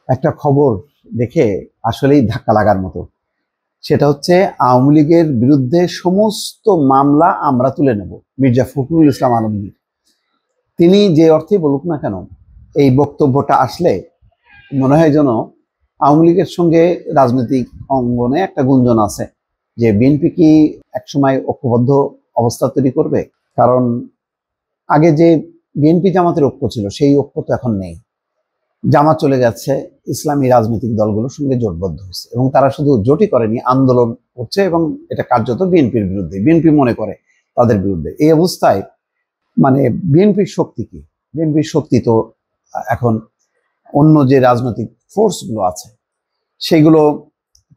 একটা খবর দেখে আসলেই ধাক্কা লাগার মতো। সেটা হচ্ছে আওয়ামী লীগের বিরুদ্ধে সমস্ত মামলা আমরা তুলে নেব। মির্জা ফখরুল ইসলাম আলমগীর তিনি যে অর্থে বলুক না কেন, এই বক্তব্যটা আসলে মনে হয় যেন আওয়ামী লীগের সঙ্গে রাজনৈতিক অঙ্গনে একটা গুঞ্জন আছে যে বিএনপি কি একসময় ঐক্যবদ্ধ অবস্থা তৈরি করবে। কারণ আগে যে বিএনপি জামাতের ঐক্য ছিল সেই ঐক্য তো এখন নেই। জামাত চলে গেছে, ইসলামী রাজনৈতিক দলগুলোর সঙ্গে জোটবদ্ধ হয়েছে এবং তারা শুধু জোটই করেনি, আন্দোলন করছে এবং এটা কার্যত বিএনপির বিরুদ্ধে, বিএনপি মনে করে তাদের বিরুদ্ধে। এই অবস্থায় মানে বিএনপির শক্তি কি? বিএনপির শক্তি তো এখন অন্য যে রাজনৈতিক ফোর্সগুলো আছে সেইগুলো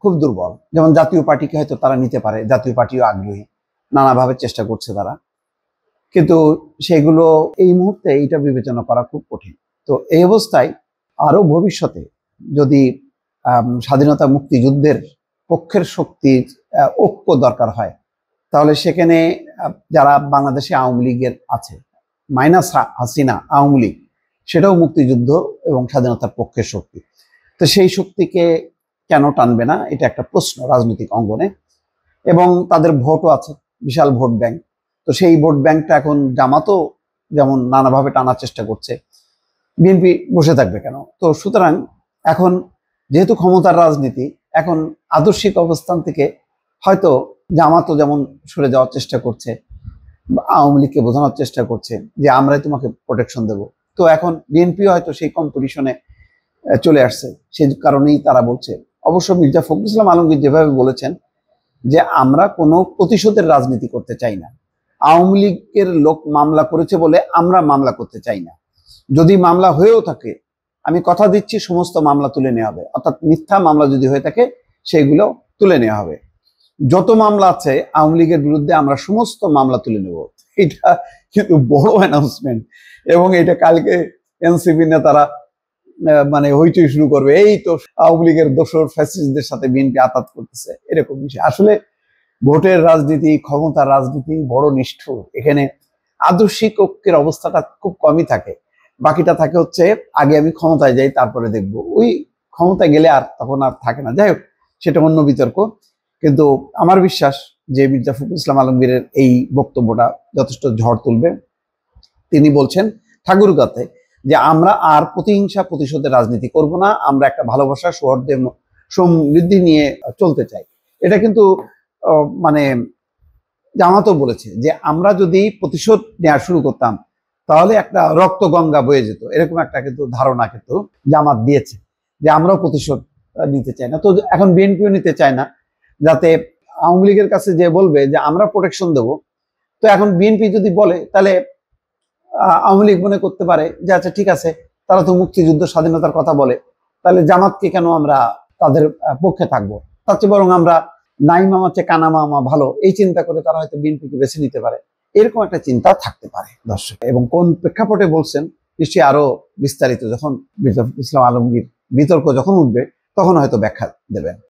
খুব দুর্বল। যেমন জাতীয় পার্টিকে হয়তো তারা নিতে পারে, জাতীয় পার্টিও আগ্রহী, নানাভাবে চেষ্টা করছে তারা, কিন্তু সেগুলো এই মুহূর্তে এইটা বিবেচনা করা খুব কঠিন। তো এই অবস্থায় আরো ভবিষ্যতে যদি স্বাধীনতা মুক্তিযুদ্ধের পক্ষের শক্তির ঐক্য দরকার হয়, তাহলে সেখানে যারা বাংলাদেশে আওয়ামী লীগের আছে, মাইনাস হাসিনা আওয়ামী লীগ, সেটাও মুক্তিযুদ্ধ এবং স্বাধীনতার পক্ষের শক্তি। তো সেই শক্তিকে কেন টানবে না, এটা একটা প্রশ্ন রাজনৈতিক অঙ্গনে। এবং তাদের ভোটও আছে, বিশাল ভোট ব্যাংক। তো সেই ভোট ব্যাংকটা এখন জামাতও যেমন নানাভাবে টানার চেষ্টা করছে, বিএনপি বসে থাকবে কেন? তো সুতরাং এখন যেহেতু ক্ষমতার রাজনীতি, এখন আদর্শিক অবস্থান থেকে হয়তো জামাতও যেমন সরে যাওয়ার চেষ্টা করছে, আওয়ামী লীগকে বোঝানোর চেষ্টা করছে যে আমরাই তোমাকে প্রোটেকশন দেব। তো এখন বিএনপিও হয়তো সেই কম্পিটিশনে চলে আসছে, সেই কারণেই তারা বলছে। অবশ্য মির্জা ফখরুল ইসলাম আলমগীর যেভাবে বলেছেন যে আমরা কোনো প্রতিশোধের রাজনীতি করতে চাই না, আওয়ামী লীগের লোক মামলা করেছে বলে আমরা মামলা করতে চাই না, যদি মামলা হয়েও থাকে আমি কথা দিচ্ছি সমস্ত মামলা তুলে নেওয়া হবে, অর্থাৎ মিথ্যা মামলা যদি হয়ে থাকে সেগুলো তুলে নেওয়া হবে। যত মামলা আছে আওয়ামী লীগের বিরুদ্ধে আমরা সমস্ত মামলা তুলে নেব। এটা কিন্তু বড় অ্যানাউন্সমেন্ট, এবং এটা কালকে এনসিপি নেতারা মানে হইচই শুরু করবে, এই তো আওয়ামী লীগের দোসর ফ্যাসিস্টদের সাথে বিএনপি আঘাত করতেছে, এরকম বিষয়। আসলে ভোটের রাজনীতি, ক্ষমতার রাজনীতি বড় নিষ্ঠুর। এখানে আদর্শিক ঐক্যের অবস্থাটা খুব কমই থাকে, বাকিটা থাকে হচ্ছে আগে আমি ক্ষমতায় যাই তারপরে দেখবো। ওই ক্ষমতায় গেলে আর তখন আর থাকে না। যাই হোক, সেটা অন্য বিতর্ক। কিন্তু আমার বিশ্বাস যে মির্জা ফখরুল ইসলাম আলমগীরের এই বক্তব্যটা যথেষ্ট ঝড় তুলবে। তিনি বলছেন ঠাকুরগাঁতে যে আমরা আর প্রতিহিংসা প্রতিশোধের রাজনীতি করব না, আমরা একটা ভালোবাসা, সৌহার্দ্য, সমৃদ্ধি নিয়ে চলতে চাই। এটা কিন্তু মানে জামাতও বলেছে যে আমরা যদি প্রতিশোধ নেওয়া শুরু করতাম তাহলে একটা রক্ত গঙ্গা বয়ে যেত, এরকম একটা কিন্তু ধারণা কিন্তু জামাত দিয়েছে যে আমরাও প্রতিশোধ নিতে চাই না। তো এখন বিএনপিও নিতে চায় না, যাতে আওয়ামী লীগের কাছে যে বলবে যে আমরা প্রোটেকশন দেব। তো এখন বিএনপি যদি বলে তাহলে আওয়ামী লীগ মনে করতে পারে যে আচ্ছা ঠিক আছে, তারা তো মুক্তিযুদ্ধ স্বাধীনতার কথা বলে, তাহলে জামাতকে কেন আমরা তাদের পক্ষে থাকবো, তার চেয়ে বরং আমরা নাই মামা চেয়ে কানা মামা ভালো, এই চিন্তা করে তারা হয়তো বিএনপিকে বেছে নিতে পারে। এরকম একটা চিন্তা থাকতে পারে দর্শক। এবং কোন প্রেক্ষাপটে বলছেন নিশ্চয়ই আরো বিস্তারিত যখন মির্জা ফখরুল ইসলাম আলমগীর বিতর্ক যখন উঠবে তখন হয়তো ব্যাখ্যা দেবেন।